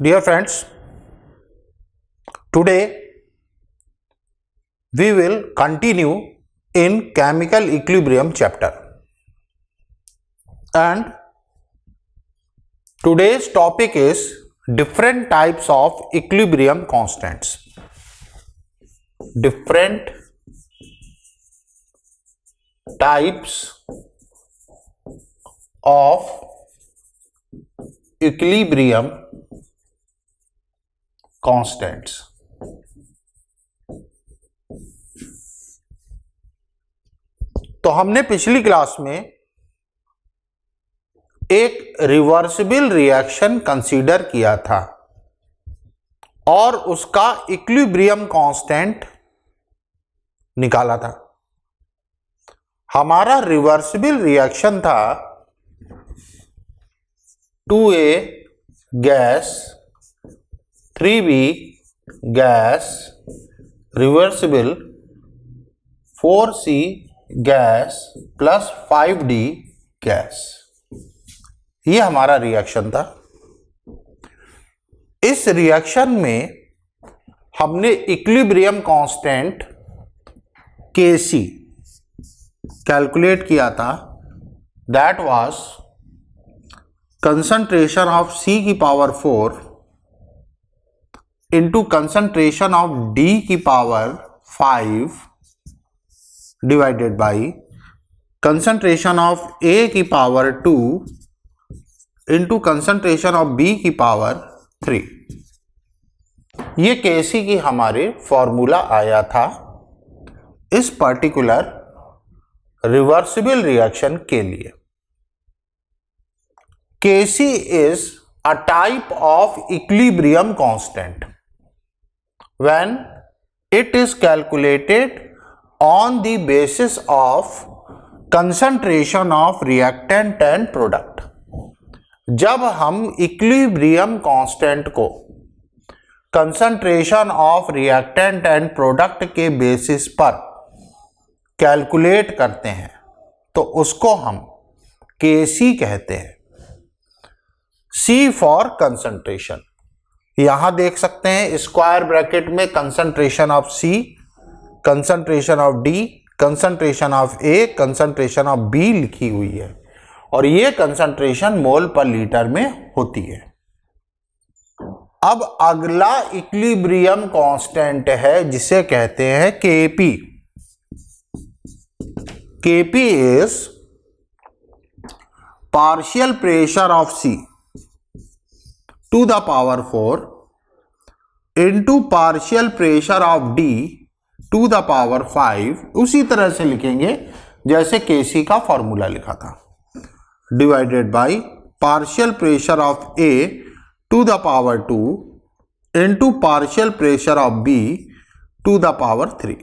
Dear friends, today we will continue in chemical equilibrium chapter, and today's topic is different types of equilibrium constants. Different types of equilibrium constants. तो हमने पिछली class में एक reversible reaction consider किया था और उसका equilibrium constant निकाला था। हमारा रिवर्सिबल रिएक्शन था 2A gas 3B gas reversible 4C gas plus 5D gas, ये हमारा रिएक्शन था। इस रिएक्शन में हमने इक्विलिब्रियम कांस्टेंट Kc कैलकुलेट किया था। That was concentration of C की power 4 into concentration of D की power 5 divided by concentration of A की power 2 into concentration of B की पावर 3। ये Kc की हमारे फॉर्मूला आया था इस पर्टिकुलर रिवर्सिबल रिएक्शन के लिए। Kc is a type of equilibrium constant when it is calculated on the basis of concentration of reactant and product। जब हम इक्विलिब्रियम कांस्टेंट को concentration of reactant and product के basis पर calculate करते हैं तो उसको हम Kc कहते हैं। C फॉर कंसंट्रेशन, यहां देख सकते हैं स्क्वायर ब्रैकेट में concentration of C, concentration of D, concentration of A, concentration of B लिखी हुई है और ये कंसंट्रेशन मोल पर लीटर में होती है। अब अगला इक्विलिब्रियम कांस्टेंट है जिसे कहते हैं Kp। Kp is partial pressure of C to the power 4 into partial pressure of D to the power 5। उसी तरह से लिखेंगे जैसे Kc का फॉर्मूला लिखा था, divided by partial pressure of A to the power 2 into partial pressure of B to the power 3।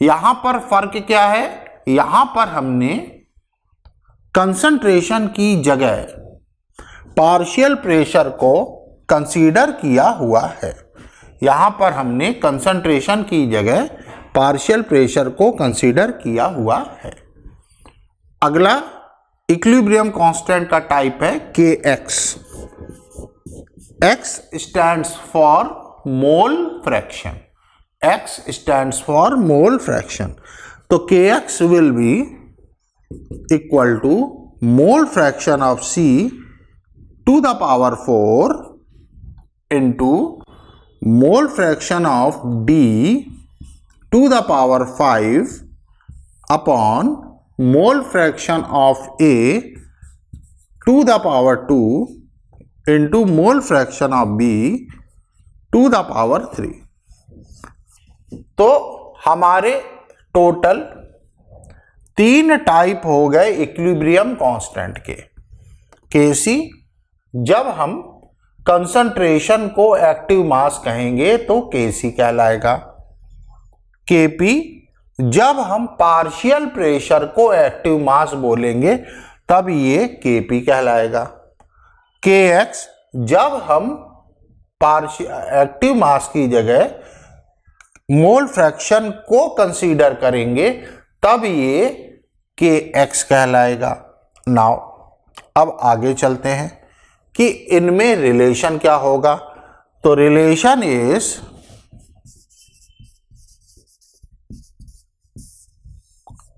यहां पर फर्क क्या है? यहां पर हमने कंसंट्रेशन की जगह पार्शियल प्रेशर को कंसीडर किया हुआ है। यहां पर हमने कंसंट्रेशन की जगह पार्शियल प्रेशर को कंसीडर किया हुआ है। अगला इक्विलिब्रियम कांस्टेंट का टाइप है Kx। X stands for mole fraction. X stands for mole fraction. तो Kx will be equal to mole fraction of C to the power 4 into mole fraction of D to the power 5 upon mole fraction of A to the power 2 into mole fraction of B to the power 3। तो हमारे total 3 type हो गए equilibrium constant के। Kc जब हम concentration को active mass कहेंगे तो Kc कहलाएगा। Kp जब हम पार्शियल प्रेशर को एक्टिव मास बोलेंगे तब ये Kp कहलाएगा। Kx जब हम एक्टिव मास की जगह मोल फ्रैक्शन को कंसीडर करेंगे तब ये Kx कहलाएगा। नाउ अब आगे चलते हैं। कि इनमें रिलेशन क्या होगा। तो relation is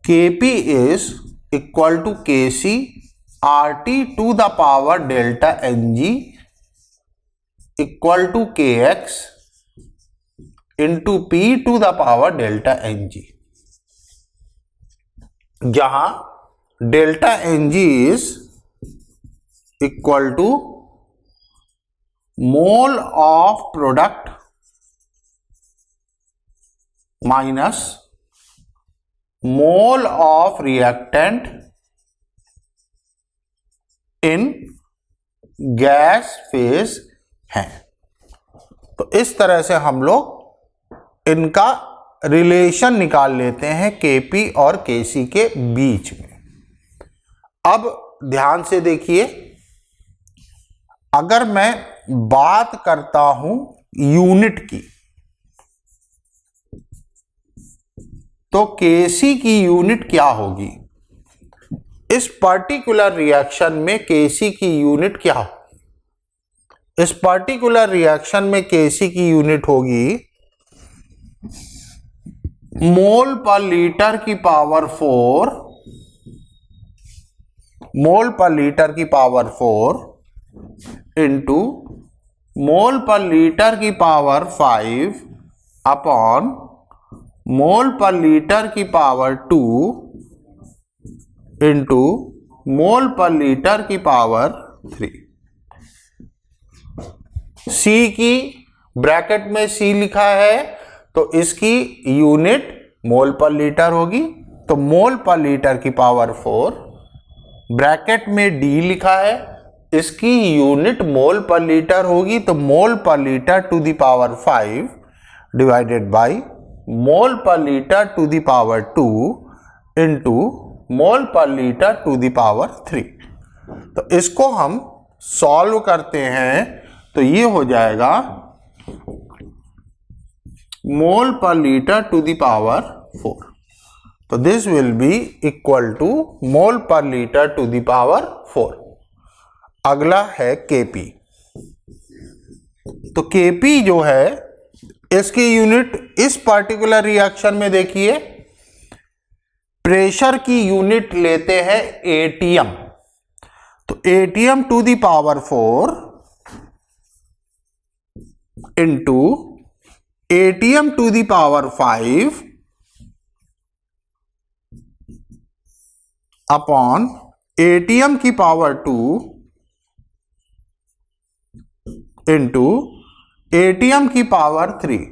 Kp is equal to Kc RT to the power delta Ng equal to Kx into P to the power delta Ng, जहां delta Ng is equal to mole of product minus mole of reactant in gas phase है। तो इस तरह से हम लोग इनका relation निकाल लेते हैं Kp और Kc के बीच में। अब ध्यान से देखिए, अगर मैं बात करता हूं यूनिट की, तो Kc की यूनिट क्या होगी? इस पर्टिकुलर रिएक्शन में Kc की यूनिट क्या होगी? इस पर्टिकुलर रिएक्शन में Kc की यूनिट होगी मोल पर लीटर की पावर 4, मोल पर लीटर की power 4 into mole per litre की पावर 5 अपॉन मोल पर लीटर की power 2 into mole per litre की पावर 3। C की ब्रैकेट में C लिखा है तो इसकी यूनिट मोल पर लीटर होगी, तो मोल पर लीटर की पावर 4, ब्रैकेट में D लिखा है, इसकी यूनिट मोल पर लीटर होगी, तो mole per litre to the power 5 divided by mole per litre to the power 2 into mole per litre to the power 3। तो इसको हम सॉल्व करते हैं तो ये हो जाएगा मोल per litre to the power 4। तो this will be equal to mole per litre to the power 4। अगला है Kp। तो Kp जो है इसकी यूनिट इस पर्टिकुलर रिएक्शन में देखिए, प्रेशर की यूनिट लेते हैं एटीएम, तो ATM to the power 4 into ATM to the power 5 upon ATM की पावर 2 इंटू एटीएम की पावर 3।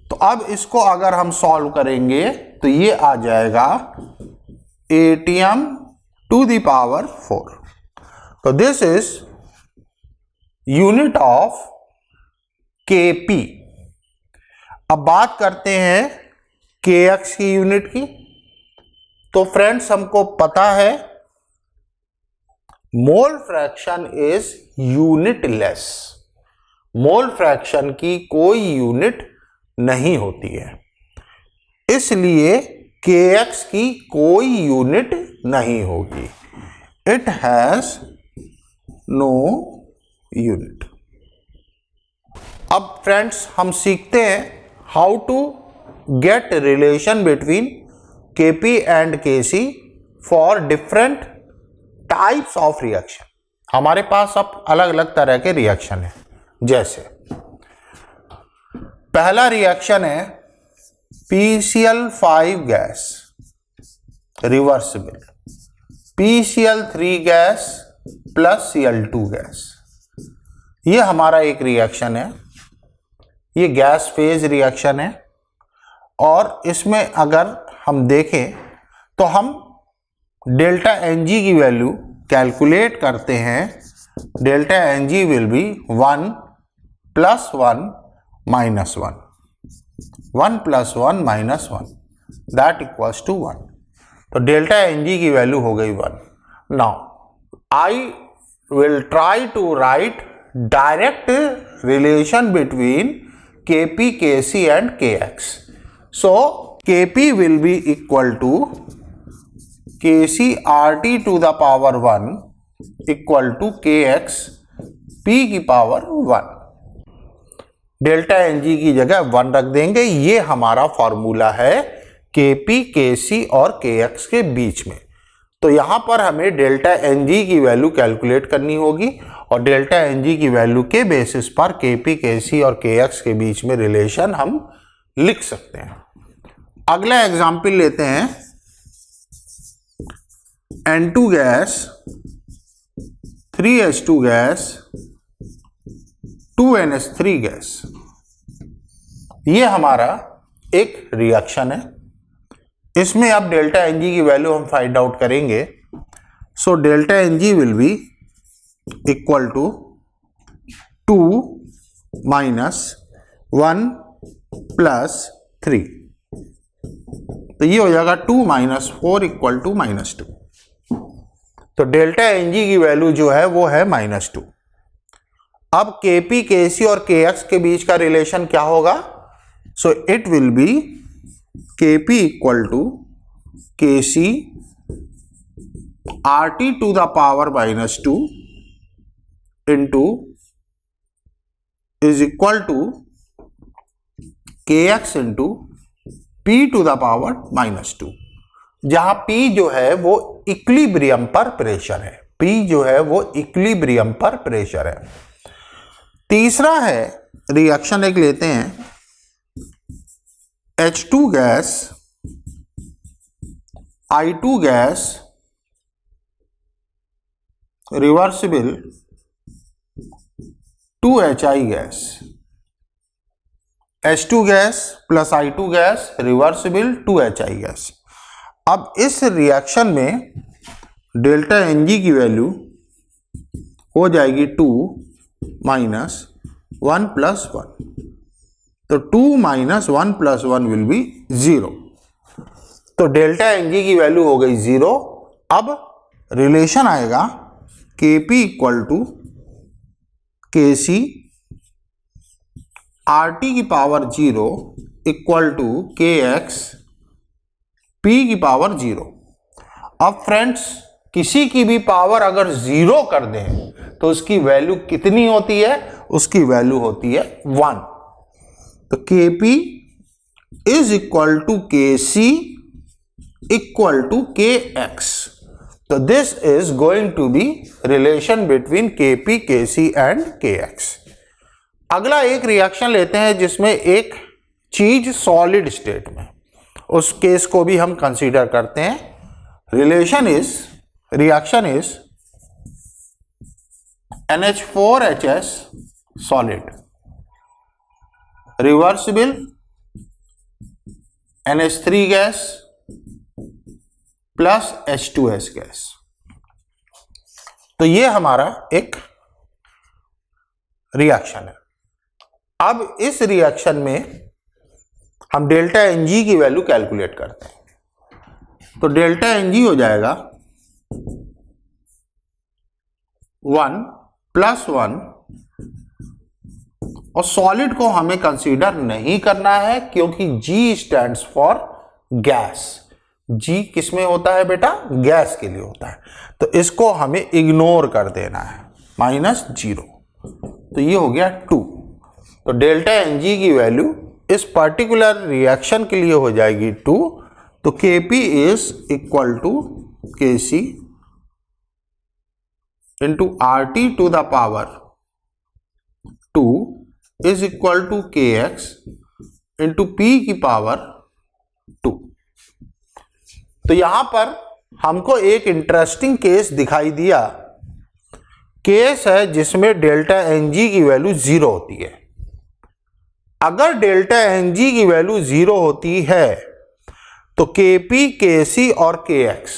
तो अब इसको अगर हम सॉल्व करेंगे तो ये आ जाएगा एटीएम टू द पावर 4। तो this is unit of Kp। अब बात करते हैं Kx की यूनिट की। तो फ्रेंड्स हमको पता है mole fraction is unitless, mole fraction की कोई यूनिट नहीं होती है, इसलिए Kx की कोई यूनिट नहीं होगी, इट हैज नो यूनिट। अब फ्रेंड्स हम सीखते हैं how to get relation between Kp and Kc for different types of reaction. हमारे पास अब अलग अलग तरह के रिएक्शन है, जैसे पहला रिएक्शन है PCl5 gas reversible, PCl3 gas plus Cl2 gas. ये हमारा एक रिएक्शन है, ये गैस फेज रिएक्शन है। और इसमें अगर हम देखें तो हम डेल्टा Ng की वैल्यू कैलकुलेट करते हैं। Delta Ng will be 1 plus 1 minus 1, 1 plus 1 minus 1 that equals to 1। तो डेल्टा Ng की वैल्यू हो गई 1। Now I will try to write direct relation between Kp, Kc and Kx. So Kp will be equal to Kc RT to the power 1 equal to K X P की power 1। Delta N G की जगह 1 रख देंगे। ये हमारा formula है के P, K सी और के एक्स के बीच में। तो यहां पर हमें डेल्टा एन जी की वैल्यू कैलकुलेट करनी होगी और डेल्टा एन जी की वैल्यू के बेसिस पर के पी, के सी और के एक्स के बीच में रिलेशन हम लिख सकते हैं। अगला एग्जाम्पल लेते हैं। N2 gas, 3H2 gas, 2NH3 gas, ये हमारा एक रिएक्शन है। इसमें अब डेल्टा एन जी की वैल्यू हम फाइंड आउट करेंगे। So delta N G will be equal to 2 minus 1 plus 3। तो ये हो जाएगा 2 माइनस 4 इक्वल टू -2। तो डेल्टा एन जी की वैल्यू जो है वो है -2। अब के पी, के सी और के एक्स के बीच का रिलेशन क्या होगा? So it will be K P equal to K C R T to the power -2 into is equal to K X into P to the power -2, जहां पी जो है वो इक्विलिब्रियम पर प्रेशर है। पी जो है वो इक्विलिब्रियम पर प्रेशर है। तीसरा है रिएक्शन एक लेते हैं। H2 gas, I2 gas, reversible 2HI gas. H2 gas plus I2 gas reversible 2HI gas. अब इस रिएक्शन में डेल्टा एन जी की वैल्यू हो जाएगी 2 माइनस 1 प्लस 1। तो 2 माइनस 1 प्लस 1 विल बी 0। तो डेल्टा एन जी की वैल्यू हो गई 0। अब रिलेशन आएगा के P equal to K C R T की power 0 equal to K X P की पावर 0। अब फ्रेंड्स, किसी की भी पावर अगर 0 कर दें तो उसकी वैल्यू कितनी होती है? उसकी वैल्यू होती है 1। तो के P is equal to K C equal to K X. तो this is going to be relation between K P, K C and के एक्स। अगला एक रिएक्शन लेते हैं जिसमें एक चीज सॉलिड स्टेट में, उस केस को भी हम कंसीडर करते हैं। Reaction is NH4HS solid reversible NH3 gas plus H2S gas. तो ये हमारा एक रिएक्शन है। अब इस रिएक्शन में हम डेल्टा एन जी की वैल्यू कैलकुलेट करते हैं। तो डेल्टा एन जी हो जाएगा 1 प्लस 1, और सॉलिड को हमें कंसीडर नहीं करना है क्योंकि G stands for gas. G किस में होता है बेटा? गैस के लिए होता है। तो इसको हमें इग्नोर कर देना है, -0। तो ये हो गया 2। तो डेल्टा एन जी की वैल्यू इस पर्टिकुलर रिएक्शन के लिए हो जाएगी 2। तो के P is equal to K C into R T to the power 2 is equal to K X into P की पावर 2। तो यहां पर हमको एक इंटरेस्टिंग केस दिखाई दिया। केस है जिसमें डेल्टा एन जी की वैल्यू 0 होती है। अगर डेल्टा एन जी की वैल्यू 0 होती है तो के पी, के सी और के एक्स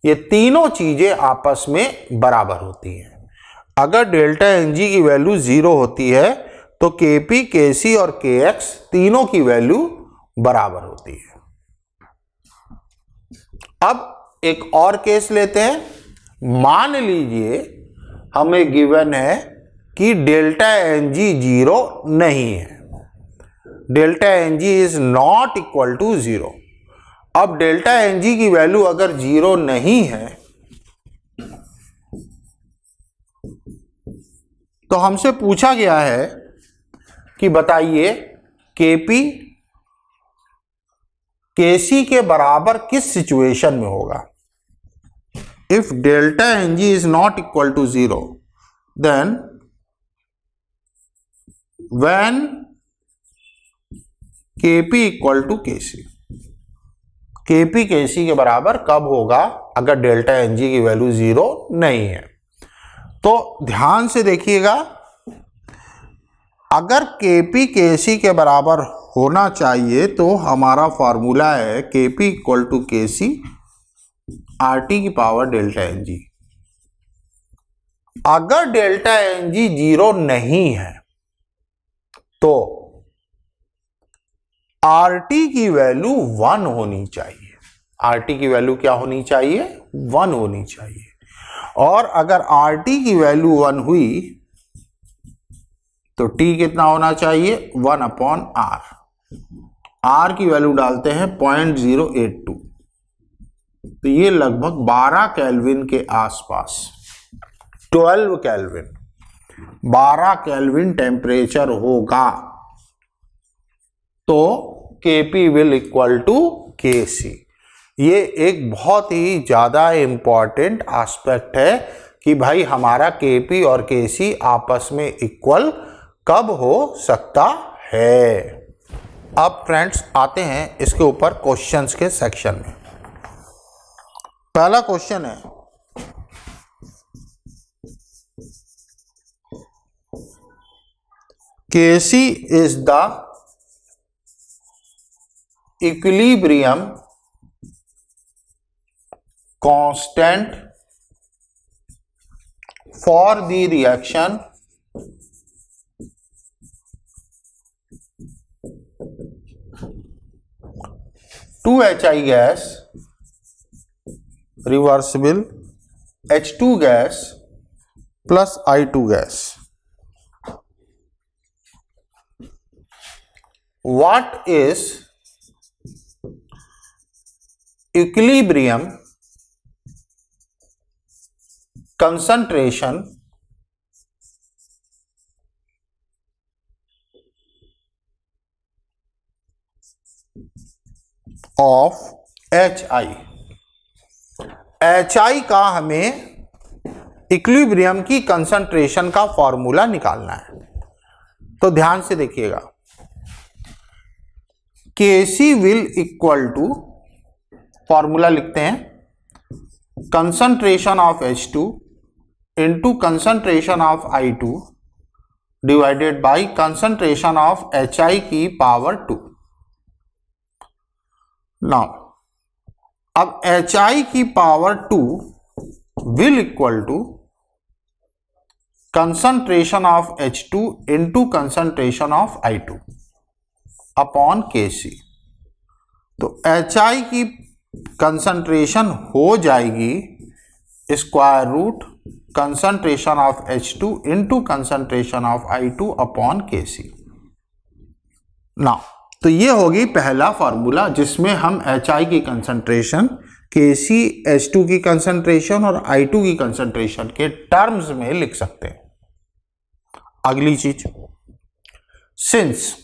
ये तीनों चीजें आपस में बराबर होती हैं। अगर डेल्टा एन जी की वैल्यू 0 होती है तो के पी, के सी और के एक्स तीनों की वैल्यू बराबर होती है। अब एक और केस लेते हैं। मान लीजिए हमें गिवन है कि डेल्टा एन जी 0 नहीं है। Delta N G is not equal to 0। अब डेल्टा एन जी की वैल्यू अगर 0 नहीं है तो हमसे पूछा गया है कि बताइए केपी केसी के बराबर किस सिचुएशन में होगा। If delta NG is not equal to 0 then when KP equal to KC, KP KC के बराबर कब होगा अगर डेल्टा एनजी की वैल्यू 0 नहीं है। तो ध्यान से देखिएगा, अगर केपी केसी के बराबर होना चाहिए तो हमारा फॉर्मूला है KP equal to KC R T की पावर डेल्टा एनजी। अगर डेल्टा एनजी 0 नहीं है तो आर टी की वैल्यू 1 होनी चाहिए। आर टी की वैल्यू क्या होनी चाहिए? 1 होनी चाहिए। और अगर आर टी की वैल्यू 1 हुई तो टी कितना होना चाहिए? 1 अपॉन आर। आर की वैल्यू डालते हैं 0.082, तो ये लगभग 12 केल्विन के आसपास, 12 केल्विन, 12 केल्विन टेम्परेचर होगा। तो Kp will equal to Kc। ये एक बहुत ही ज्यादा इंपॉर्टेंट एस्पेक्ट है कि भाई हमारा Kp और Kc आपस में इक्वल कब हो सकता है। अब फ्रेंड्स आते हैं इसके ऊपर क्वेश्चंस के सेक्शन में। पहला क्वेश्चन है, Kc is the equilibrium constant for the reaction to HI gas reversible H2 gas plus I2 gas. What is equilibrium concentration of HI? HI का हमें इक्विलिब्रियम की कंसंट्रेशन का फॉर्मूला निकालना है। तो ध्यान से देखिएगा, Kc will equal to, formula लिखते हैं, concentration of H2 into concentration of I2 divided by concentration of HI की पावर 2। नाउ अब HI की power 2 will equal to concentration of H2 into concentration of I2 upon Kc। तो HI की concentration हो जाएगी square root concentration of H2 into concentration of I2 upon Kc। Now तो ये होगी पहला फॉर्मूला जिसमें हम HI की कंसंट्रेशन, Kc H2 की कंसंट्रेशन और I2 की कंसंट्रेशन के टर्म्स में लिख सकते हैं। अगली चीज, सिंस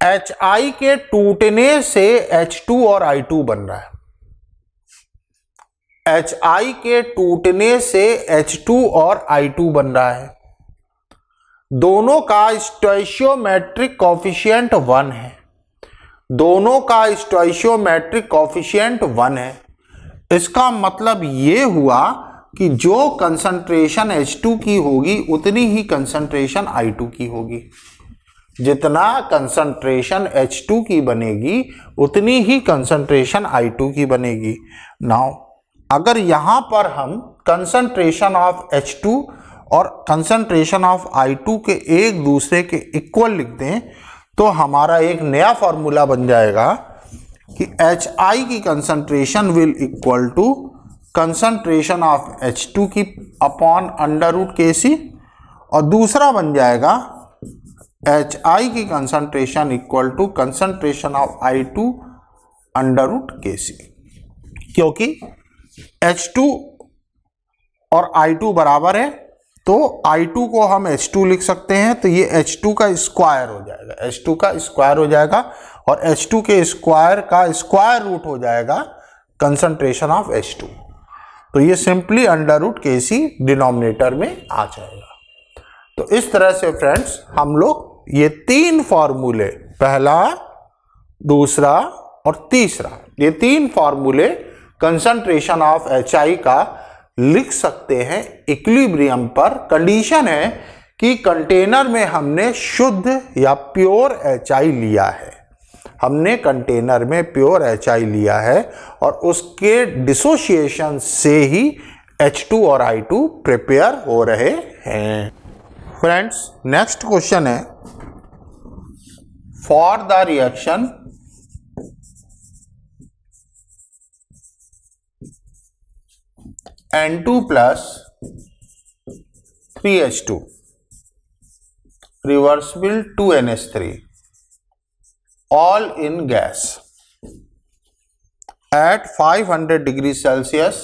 HI के टूटने से H2 और I2 बन रहा है, HI के टूटने से H2 और I2 बन रहा है, दोनों का स्टोइशियोमेट्रिक कोफिशिएंट 1 है, दोनों का स्टोइशियोमेट्रिक कोफिशिएंट 1 है। इसका मतलब ये हुआ कि जो कंसंट्रेशन H2 की होगी उतनी ही कंसंट्रेशन I2 की होगी, जितना कंसंट्रेशन H2 की बनेगी उतनी ही कंसंट्रेशन I2 की बनेगी। नाउ अगर यहां पर हम कंसंट्रेशन ऑफ H2 और कंसंट्रेशन ऑफ I2 के एक दूसरे के इक्वल लिख दें तो हमारा एक नया फॉर्मूला बन जाएगा कि HI की concentration will equal to concentration of H2 की अपॉन अंडर रूट Kc, और दूसरा बन जाएगा HI की concentration equal to concentration of I2 under root Kc, क्योंकि H2 और I2 बराबर है तो I2 को हम H2 लिख सकते हैं, तो ये H2 का स्क्वायर हो जाएगा, H2 का स्क्वायर हो जाएगा और H2 के स्क्वायर का स्क्वायर रूट हो जाएगा कंसंट्रेशन ऑफ H2। तो ये simply under root KC denominator में आ जाएगा। तो इस तरह से फ्रेंड्स हम लोग ये तीन फॉर्मूले, पहला, दूसरा और तीसरा, ये तीन फॉर्मूले कंसंट्रेशन ऑफ HI का लिख सकते हैं इक्विलिब्रियम पर। कंडीशन है कि कंटेनर में हमने शुद्ध या प्योर HI लिया है, हमने कंटेनर में प्योर HI लिया है और उसके डिसोसिएशन से ही H2 और I2 प्रिपेयर हो रहे हैं। फ्रेंड्स, नेक्स्ट क्वेश्चन है, for the reaction N2 plus 3H2 reversible 2NH3 all in gas at 500 degrees Celsius,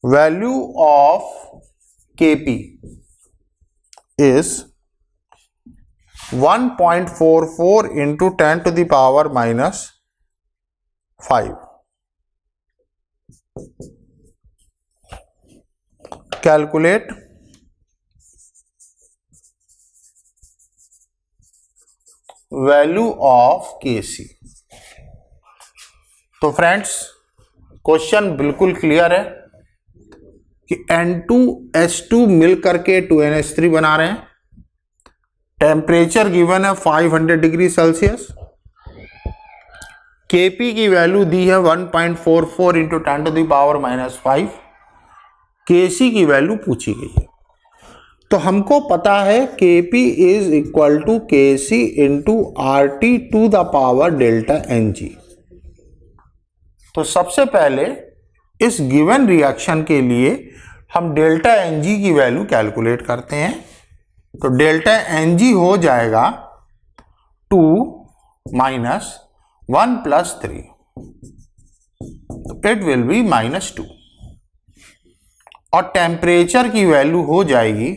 value of Kp is 1.44 into 10 to the power minus 5. Calculate value of Kc। तो friends, question बिल्कुल clear है कि N2H2 मिल करके 2NH3 बना रहे हैं। Temperature given है 500 degree Celsius. Kp की वैल्यू दी है 1.44 into 10 to the power minus 5। Kc की वैल्यू पूछी गई है, तो हमको पता है Kp is equal to Kc into RT to the power delta Ng। तो सबसे पहले इस गिवन रिएक्शन के लिए हम डेल्टा Ng की वैल्यू कैलकुलेट करते हैं। तो डेल्टा Ng हो जाएगा 2 minus 1 plus 3, it will B -2। और टेम्परेचर की वैल्यू हो जाएगी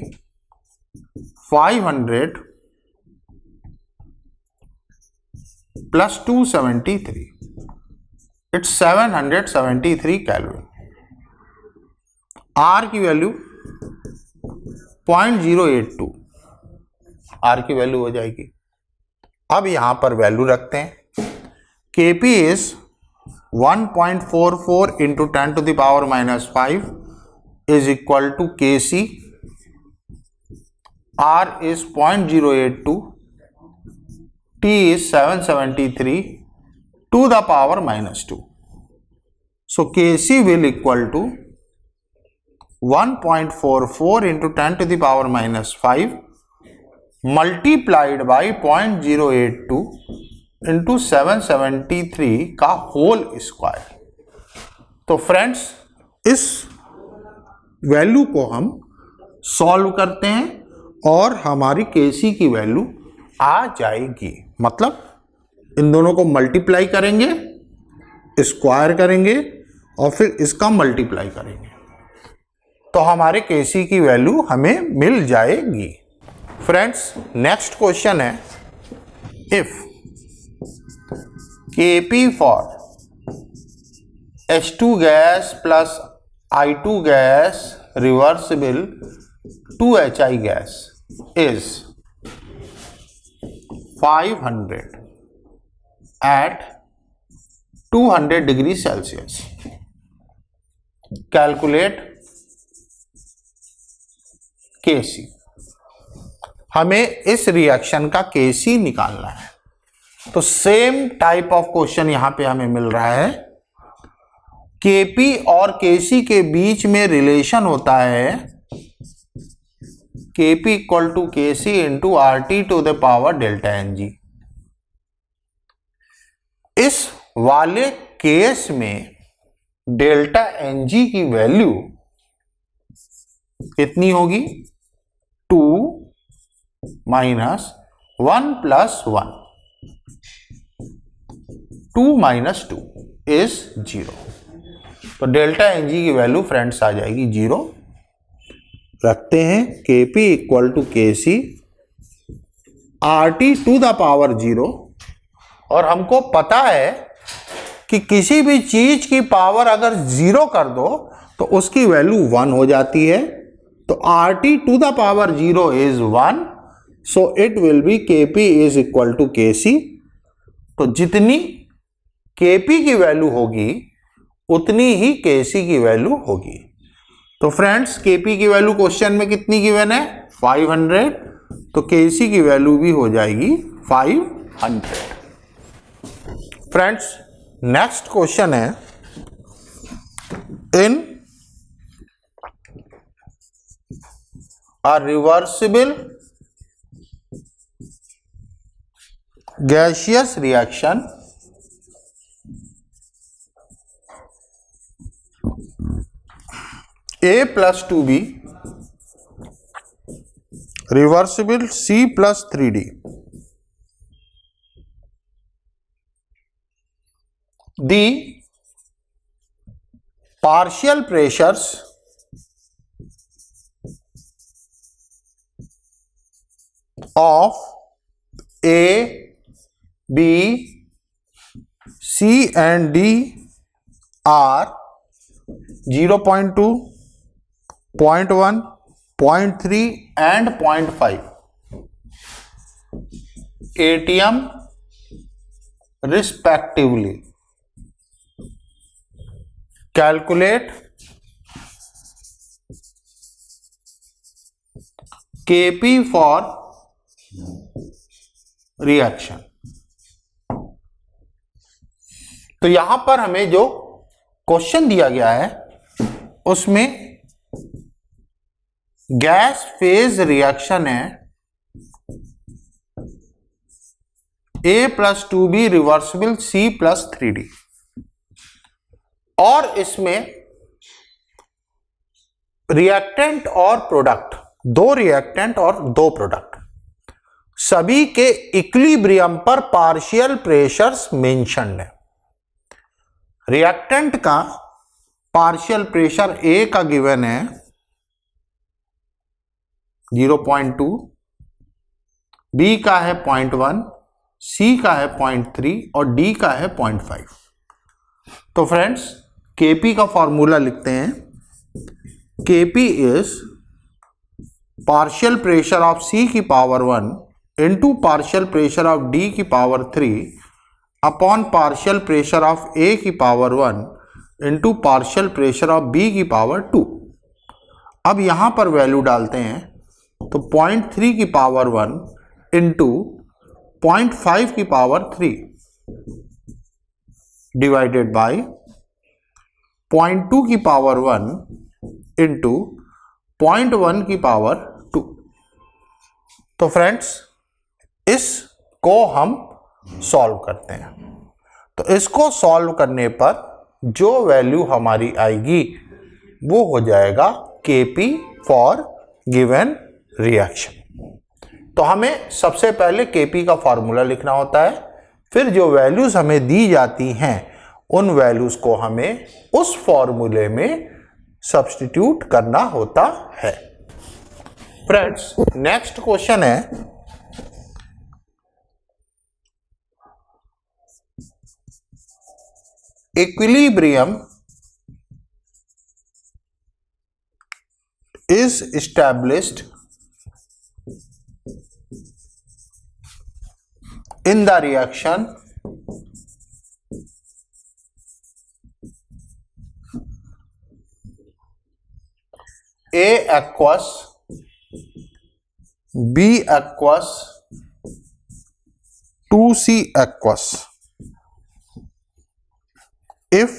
500 प्लस 273, इट्स 773 केल्विन। आर की वैल्यू 0.082, आर की वैल्यू हो जाएगी। अब यहां पर वैल्यू रखते हैं। Kp is 1.44 into 10 to the power minus 5 is equal to Kc. R is 0.082. T is 773 to the power minus 2. So Kc will equal to 1.44 into 10 to the power minus 5 multiplied by 0.082 into 773 का whole square. तो friends, इस value को हम solve करते हैं और हमारी Kc की वैल्यू आ जाएगी। मतलब इन दोनों को मल्टीप्लाई करेंगे, स्क्वायर करेंगे और फिर इसका मल्टीप्लाई करेंगे, तो हमारे Kc की वैल्यू हमें मिल जाएगी। फ्रेंड्स, नेक्स्ट क्वेश्चन है, if Kp for H2 gas plus I2 gas reversible 2HI gas is 500 at 200 degree Celsius. Calculate Kc। हमें इस रिएक्शन का Kc निकालना है। तो सेम टाइप ऑफ क्वेश्चन यहां पे हमें मिल रहा है। Kp और Kc के बीच में रिलेशन होता है Kp equal to Kc into RT to the power delta Ng। इस वाले केस में डेल्टा Ng की वैल्यू कितनी होगी? 2 माइनस 1 प्लस 1, 2 minus 2 is 0। तो डेल्टा एन जी की वैल्यू फ्रेंड्स आ जाएगी 0। रखते हैं Kp equal to Kc RT to the power 0। और हमको पता है कि किसी भी चीज की पावर अगर 0 कर दो तो उसकी वैल्यू 1 हो जाती है। तो RT to the power 0 is 1, so it will be Kp is equal to Kc। तो जितनी Kp की वैल्यू होगी उतनी ही Kc की वैल्यू होगी। तो फ्रेंड्स Kp की वैल्यू क्वेश्चन में कितनी गिवन है 500, तो Kc की वैल्यू भी हो जाएगी 500। फ्रेंड्स नेक्स्ट क्वेश्चन है, in a reversible gaseous reaction A plus 2B reversible C plus 3D, the partial pressures of A, B, C and D are 0.2, 0.1, 0.3 and 0.5 atm respectively. Calculate Kp for reaction. तो यहां पर हमें जो question दिया गया है उसमें गैस फेज रिएक्शन है A plus 2B reversible C plus 3D, और इसमें रिएक्टेंट और प्रोडक्ट, 2 रिएक्टेंट और 2 प्रोडक्ट, सभी के इक्विलिब्रियम पर पार्शियल प्रेशर्स मेंशन्ड है। रिएक्टेंट का पार्शियल प्रेशर A का गिवन है 0.2, B का है 0.1, C का है 0.3 और D का है 0.5। तो फ्रेंड्स Kp का फॉर्मूला लिखते हैं, Kp is partial pressure of C की power 1 into partial pressure of D की power 3 upon partial pressure of A की power 1 into partial pressure of B की पावर 2। अब यहां पर वैल्यू डालते हैं तो 0.3 की पावर 1 इंटू 0.5 की पावर 3 डिवाइडेड बाय 0.2 की पावर 1 इंटू 0.1 की पावर 2। तो फ्रेंड्स इसको हम सॉल्व करते हैं। तो इसको सॉल्व करने पर जो वैल्यू हमारी आएगी वो हो जाएगा Kp फॉर गिवन रिएक्शन। तो हमें सबसे पहले Kp का फॉर्मूला लिखना होता है, फिर जो वैल्यूज हमें दी जाती हैं उन वैल्यूज को हमें उस फॉर्मूले में सब्स्टिट्यूट करना होता है। फ्रेंड्स नेक्स्ट क्वेश्चन है, equilibrium is established in the reaction A aqueous, B aqueous, 2C aqueous if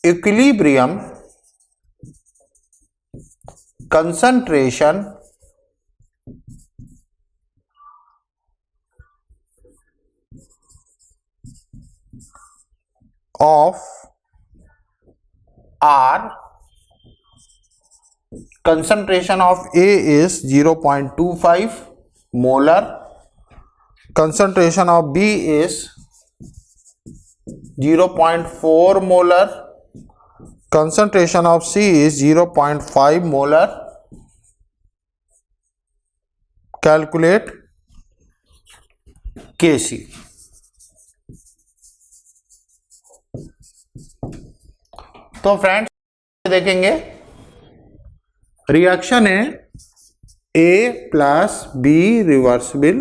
equilibrium concentration of R, concentration of A is 0.25 molar, concentration of B is 0.4 molar, concentration of C is 0.5 molar. Calculate Kc. तो friends देखेंगे reaction है A plus B reversible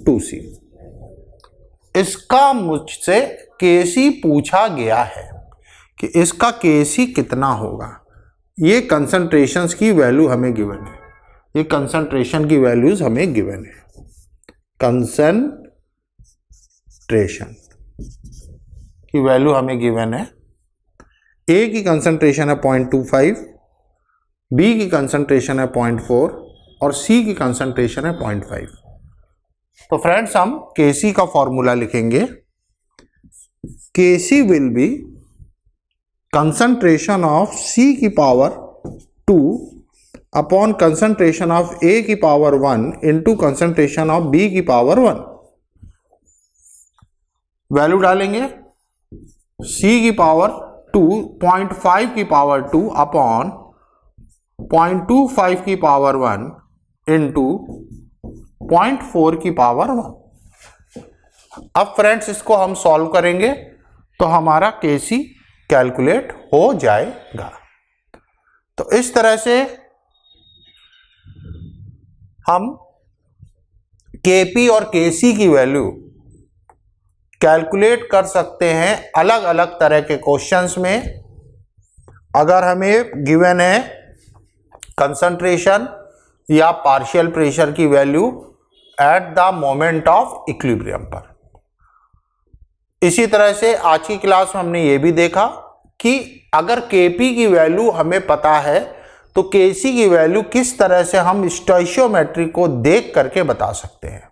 2C। इसका मुझसे Kc पूछा गया है कि इसका Kc कितना होगा। ये कंसंट्रेशंस की वैल्यू हमें गिवन है, ये कंसंट्रेशन की वैल्यूज हमें गिवन है। कंसंट्रेशन की वैल्यू हमें गिवन है। A की कंसंट्रेशन है 0.25, B की कंसंट्रेशन है 0.4 और C की कंसंट्रेशन है 0.5। तो फ्रेंड्स हम Kc का फॉर्मूला लिखेंगे। Kc will be concentration of C की power 2 upon concentration of A की power 1 into concentration of B की पावर 1। वैल्यू डालेंगे C की पावर 2 0.5 की पावर 2 अपॉन 0.25 की पावर 1 इंटू 0.4 की पावर 1। अब फ्रेंड्स इसको हम सॉल्व करेंगे तो हमारा Kc कैलकुलेट हो जाएगा। तो इस तरह से हम Kp और Kc की वैल्यू कैलकुलेट कर सकते हैं अलग अलग तरह के क्वेश्चंस में। अगर हमें गिवन है कंसंट्रेशन या पार्शियल प्रेशर की value at the moment of equilibrium पर। इसी तरह से आज की क्लास में हमने ये भी देखा कि अगर Kp की वैल्यू हमें पता है तो Kc की वैल्यू किस तरह से हम स्टोइशियोमेट्री को देख करके बता सकते हैं,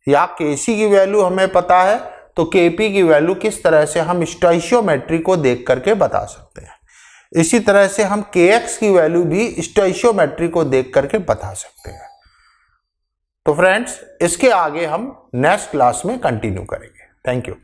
या Kc की वैल्यू हमें पता है तो Kp की वैल्यू किस तरह से हम स्टोइशियोमेट्री को देख करके बता सकते हैं। इसी तरह से हम Kx की वैल्यू भी स्टोइशियोमेट्री को देख करके बता सकते हैं। तो फ्रेंड्स इसके आगे हम नेक्स्ट क्लास में कंटिन्यू करेंगे। Thank you.